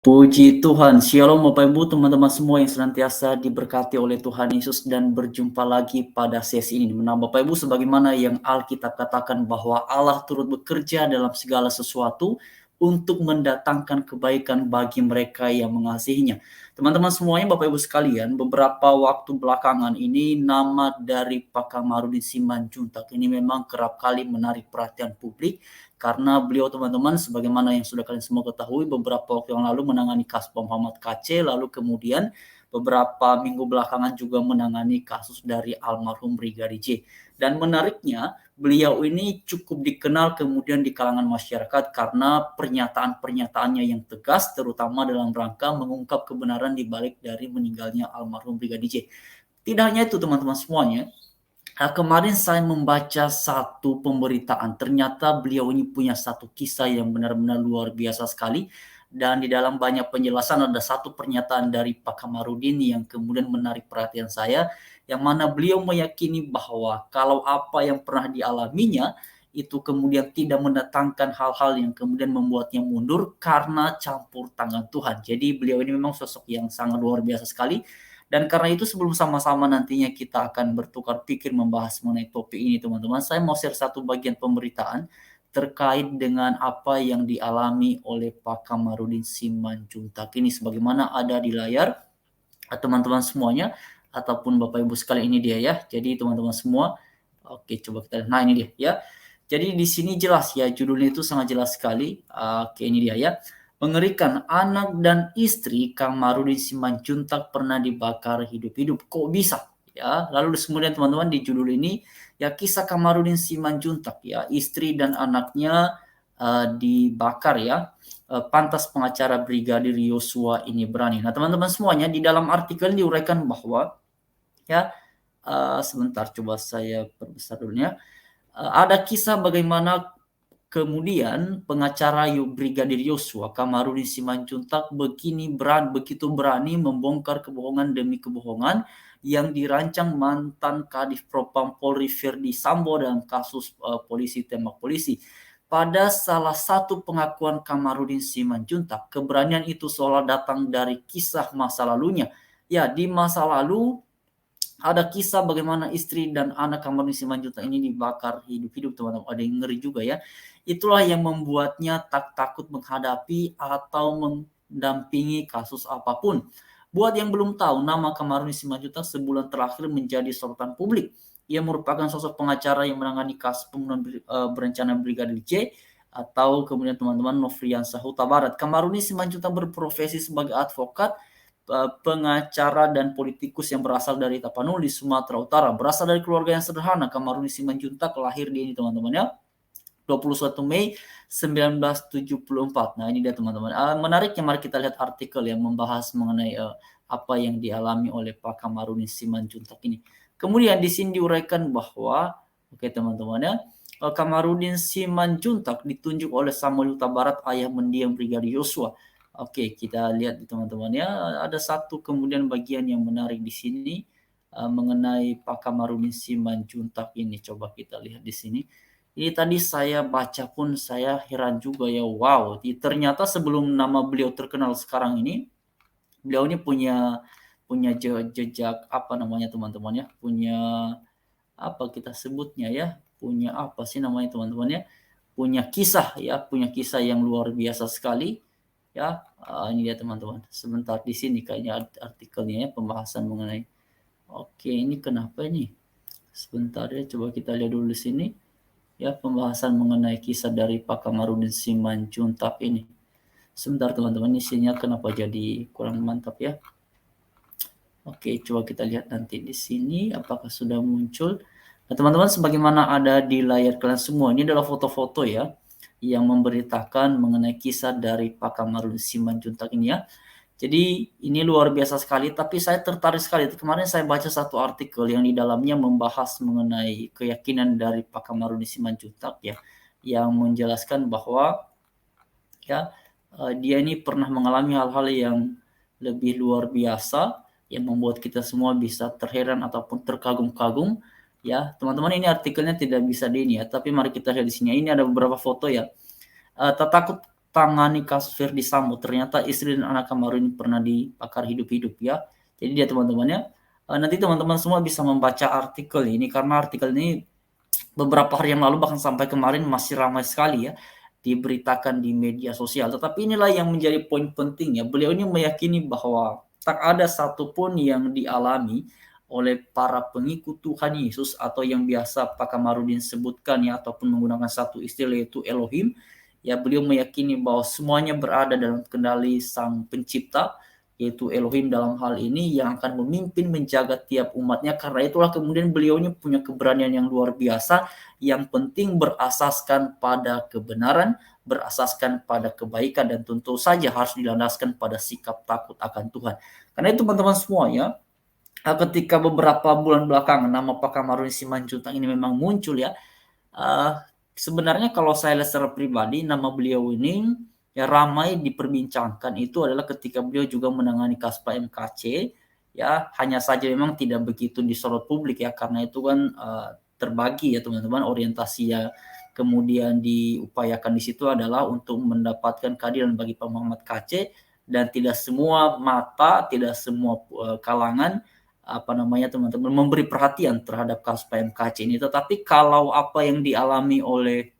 Puji Tuhan, Shalom Bapak Ibu teman-teman semua yang senantiasa diberkati oleh Tuhan Yesus dan berjumpa lagi pada sesi ini. Nah Bapak Ibu, sebagaimana yang Alkitab katakan bahwa Allah turut bekerja dalam segala sesuatu untuk mendatangkan kebaikan bagi mereka yang mengasihinya. Teman-teman semuanya, Bapak Ibu sekalian, beberapa waktu belakangan ini nama dari Pak Kamarudin Simanjuntak ini memang kerap kali menarik perhatian publik. Karena beliau teman-teman sebagaimana yang sudah kalian semua ketahui beberapa waktu yang lalu menangani kasus Muhammad KC, lalu kemudian beberapa minggu belakangan juga menangani kasus dari almarhum Brigadir J. Dan menariknya beliau ini cukup dikenal kemudian di kalangan masyarakat karena pernyataan-pernyataannya yang tegas terutama dalam rangka mengungkap kebenaran di balik dari meninggalnya almarhum Brigadir J. Tidak hanya itu teman-teman semuanya, kemarin saya membaca satu pemberitaan, ternyata beliau ini punya satu kisah yang benar-benar luar biasa sekali. Dan di dalam banyak penjelasan ada satu pernyataan dari Pak Kamarudin yang kemudian menarik perhatian saya, yang mana beliau meyakini bahwa kalau apa yang pernah dialaminya itu kemudian tidak mendatangkan hal-hal yang kemudian membuatnya mundur karena campur tangan Tuhan. Jadi beliau ini memang sosok yang sangat luar biasa sekali. Dan karena itu sebelum sama-sama nantinya kita akan bertukar pikir membahas mengenai topik ini teman-teman, saya mau share satu bagian pemberitaan terkait dengan apa yang dialami oleh Pak Kamarudin Simanjuntak ini sebagaimana ada di layar teman-teman semuanya ataupun Bapak Ibu sekalian, ini dia ya. Jadi teman-teman semua, oke coba kita lihat. Nah ini dia ya. Jadi di sini jelas ya, judulnya itu sangat jelas sekali. Oke ini dia ya. Mengerikan, anak dan istri Kamarudin Simanjuntak pernah dibakar hidup-hidup. Kok bisa? Ya, lalu kemudian teman-teman di judul ini ya kisah Kamarudin Simanjuntak ya, istri dan anaknya dibakar ya. Pantas pengacara Brigadir Yosua ini berani. Nah, teman-teman semuanya di dalam artikel diuraikan bahwa ya sebentar coba saya perbesar dulu ya. Ada kisah bagaimana kemudian pengacara Brigadir Yosua Kamarudin Simanjuntak begitu berani membongkar kebohongan demi kebohongan yang dirancang mantan Kadif Propam Polri Firdy Sambo dalam kasus polisi tembak polisi. Pada salah satu pengakuan Kamarudin Simanjuntak, keberanian itu seolah datang dari kisah masa lalunya. Ya, di masa lalu ada kisah bagaimana istri dan anak Kamarudin Simanjuntak ini dibakar hidup-hidup teman-teman. Ada yang ngeri juga ya. Itulah yang membuatnya tak takut menghadapi atau mendampingi kasus apapun. Buat yang belum tahu, nama Kamarudin Simanjuntak sebulan terakhir menjadi sorotan publik. Ia merupakan sosok pengacara yang menangani kasus pembunuhan berencana Brigadir J atau kemudian teman-teman Nofriansah Huta Barat. Kamarudin Simanjuntak berprofesi sebagai advokat, pengacara dan politikus yang berasal dari Tapanuli, Sumatera Utara. Berasal dari keluarga yang sederhana, Kamarudin Simanjuntak lahir di ini teman-teman ya, 21 Mei 1974. Nah ini dia teman-teman. Menariknya mari kita lihat artikel yang membahas mengenai apa yang dialami oleh Pak Kamarudin Simanjuntak ini. Kemudian di sini diuraikan bahwa, oke teman-teman ya, Kamarudin Simanjuntak ditunjuk oleh Samuel Huta Barat, ayah mendiang Brigadir Yosua. Oke, kita lihat teman-teman ya, ada satu kemudian bagian yang menarik di sini mengenai Pak Kamarudin Simanjuntak ini. Coba kita lihat di sini. Ini tadi saya baca pun saya heran juga ya, wow, ternyata sebelum nama beliau terkenal sekarang ini, beliau ini punya jejak apa namanya teman-teman ya, punya apa kita sebutnya ya, punya apa sih namanya teman-teman ya, punya kisah ya, punya kisah yang luar biasa sekali ya. Ini dia teman-teman, sebentar di sini kayaknya artikelnya ya, pembahasan mengenai, oke ini kenapa ini, sebentar ya, coba kita lihat dulu di sini ya, pembahasan mengenai kisah dari Pak Kamarudin Simanjuntak ini. Sebentar teman-teman, isinya kenapa jadi kurang mantap ya. Oke, coba kita lihat nanti di sini apakah sudah muncul. Nah, teman-teman sebagaimana ada di layar kalian semua, ini adalah foto-foto ya yang memberitakan mengenai kisah dari Pak Kamarudin Simanjuntak ini ya. Jadi ini luar biasa sekali, tapi saya tertarik sekali. Kemarin saya baca satu artikel yang di dalamnya membahas mengenai keyakinan dari Pak Kamarudin Simanjuntak ya, yang menjelaskan bahwa ya dia ini pernah mengalami hal-hal yang lebih luar biasa yang membuat kita semua bisa terheran ataupun terkagum-kagum ya. Teman-teman, ini artikelnya tidak bisa di ini ya, tapi mari kita lihat di sini. Ini ada beberapa foto ya. Tak takut tangani kasus Verdi Sambo, ternyata istri dan anak Kamarudin pernah dibakar hidup-hidup ya. Jadi dia teman-temannya, nanti teman-teman semua bisa membaca artikel ini, karena artikel ini beberapa hari yang lalu bahkan sampai kemarin masih ramai sekali ya diberitakan di media sosial. Tetapi inilah yang menjadi poin penting ya. Beliau ini meyakini bahwa tak ada satupun yang dialami oleh para pengikut Tuhan Yesus atau yang biasa Pak Kamarudin sebutkan ya, ataupun menggunakan satu istilah yaitu Elohim. Ya, beliau meyakini bahwa semuanya berada dalam kendali Sang Pencipta, yaitu Elohim dalam hal ini, yang akan memimpin menjaga tiap umatnya. Karena itulah kemudian beliau ini punya keberanian yang luar biasa, yang penting berasaskan pada kebenaran, berasaskan pada kebaikan, dan tentu saja harus dilandaskan pada sikap takut akan Tuhan. Karena itu teman-teman semua ya, ketika beberapa bulan belakangan nama Pak Kamarudin Simanjuntak ini memang muncul ya, sebenarnya kalau saya lihat secara pribadi, nama beliau ini ya ramai diperbincangkan itu adalah ketika beliau juga menangani kasus PMKC ya, hanya saja memang tidak begitu disorot publik ya, karena itu kan terbagi ya teman-teman, orientasi ya kemudian diupayakan di situ adalah untuk mendapatkan keadilan bagi Pak Muhammad KC, dan tidak semua mata, tidak semua kalangan teman-teman memberi perhatian terhadap kasus PMKC ini. Tetapi kalau apa yang dialami oleh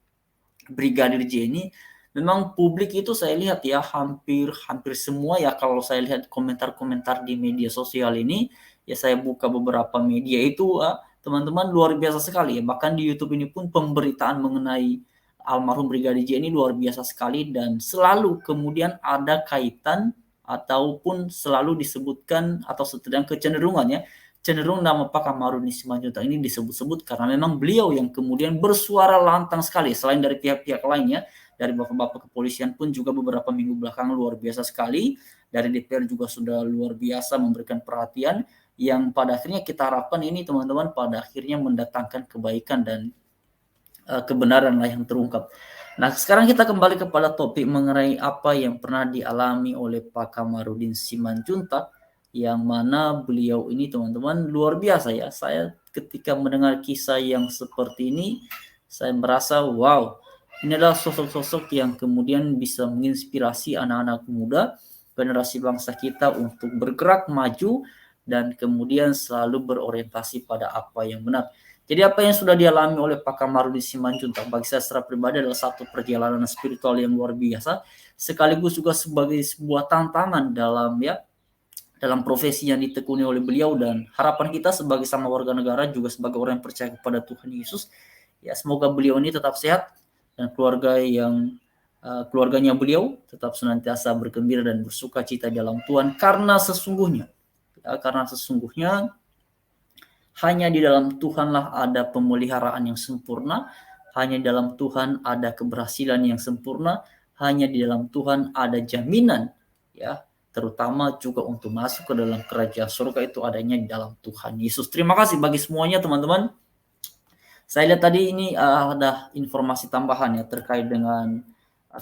Brigadir J ini, memang publik itu saya lihat ya hampir semua ya, kalau saya lihat komentar-komentar di media sosial ini ya, saya buka beberapa media itu teman-teman luar biasa sekali ya. Bahkan di YouTube ini pun pemberitaan mengenai almarhum Brigadir J ini luar biasa sekali, dan selalu kemudian ada kaitan ataupun selalu disebutkan atau sedang kecenderungannya cenderung nama Pak Kamarudin Simanjuntak ini disebut-sebut, karena memang beliau yang kemudian bersuara lantang sekali, selain dari pihak-pihak lainnya, dari bapak-bapak kepolisian pun juga beberapa minggu belakangan luar biasa sekali, dari DPR juga sudah luar biasa memberikan perhatian, yang pada akhirnya kita harapkan ini teman-teman pada akhirnya mendatangkan kebaikan dan kebenaran lah yang terungkap. Nah, sekarang kita kembali kepada topik mengenai apa yang pernah dialami oleh Pak Kamarudin Simanjuntak, yang mana beliau ini teman-teman luar biasa ya. Saya ketika mendengar kisah yang seperti ini, saya merasa wow, ini adalah sosok-sosok yang kemudian bisa menginspirasi anak-anak muda, generasi bangsa kita untuk bergerak maju dan kemudian selalu berorientasi pada apa yang benar. Jadi apa yang sudah dialami oleh Pak Kamarudin Simanjuntak bagi saya secara pribadi adalah satu perjalanan spiritual yang luar biasa, sekaligus juga sebagai sebuah tantangan dalam profesi yang ditekuni oleh beliau, dan harapan kita sebagai sama warga negara juga sebagai orang yang percaya kepada Tuhan Yesus ya, semoga beliau ini tetap sehat dan keluarganya beliau tetap senantiasa bergembira dan bersuka cita dalam Tuhan, karena sesungguhnya hanya di dalam Tuhanlah ada pemeliharaan yang sempurna, hanya di dalam Tuhan ada keberhasilan yang sempurna, hanya di dalam Tuhan ada jaminan ya, terutama juga untuk masuk ke dalam kerajaan surga itu adanya di dalam Tuhan Yesus. Terima kasih bagi semuanya teman-teman. Saya lihat tadi ini ada informasi tambahan ya terkait dengan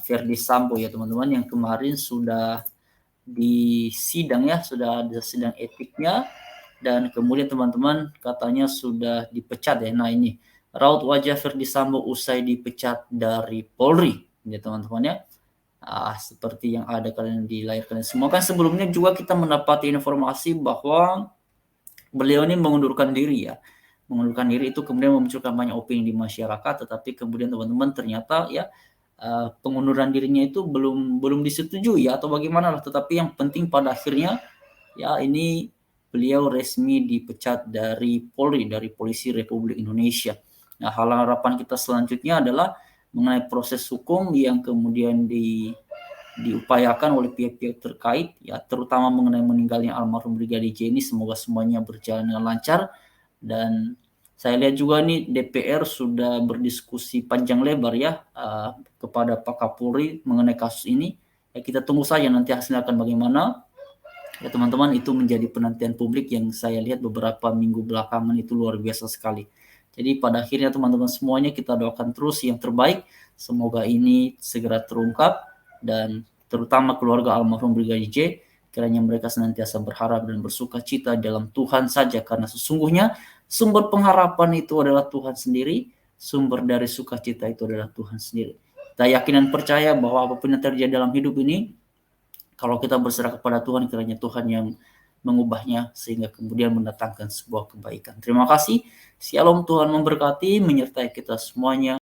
Verdi Sambo ya teman-teman, yang kemarin sudah di sidang ya, sudah ada sidang etiknya, dan kemudian teman-teman katanya sudah dipecat ya. Nah, ini raut wajah Verdi Sambo usai dipecat dari Polri ya teman-teman ya. Seperti yang ada kalian di layar kalian semua, kan sebelumnya juga kita mendapati informasi bahwa beliau ini mengundurkan diri ya. Mengundurkan diri itu kemudian memunculkan banyak opini di masyarakat, tetapi kemudian teman-teman ternyata ya pengunduran dirinya itu belum disetujui ya, atau bagaimana lah, tetapi yang penting pada akhirnya ya ini beliau resmi dipecat dari Polri, dari Polisi Republik Indonesia. Nah, harapan kita selanjutnya adalah mengenai proses hukum yang kemudian diupayakan oleh pihak-pihak terkait ya, terutama mengenai meninggalnya almarhum Brigadir J ini, semoga semuanya berjalan dengan lancar. Dan saya lihat juga nih DPR sudah berdiskusi panjang lebar ya kepada Pak Kapolri mengenai kasus ini. Ya, kita tunggu saja nanti hasilnya akan bagaimana. Ya teman-teman, itu menjadi penantian publik yang saya lihat beberapa minggu belakangan itu luar biasa sekali. Jadi pada akhirnya teman-teman semuanya kita doakan terus yang terbaik. Semoga ini segera terungkap, dan terutama keluarga almarhum Brigadir J, kiranya mereka senantiasa berharap dan bersuka cita dalam Tuhan saja, karena sesungguhnya sumber pengharapan itu adalah Tuhan sendiri, sumber dari sukacita itu adalah Tuhan sendiri. Kita yakin dan percaya bahwa apapun yang terjadi dalam hidup ini, kalau kita berserah kepada Tuhan, kiranya Tuhan yang mengubahnya sehingga kemudian mendatangkan sebuah kebaikan. Terima kasih. Shalom, Tuhan memberkati, menyertai kita semuanya.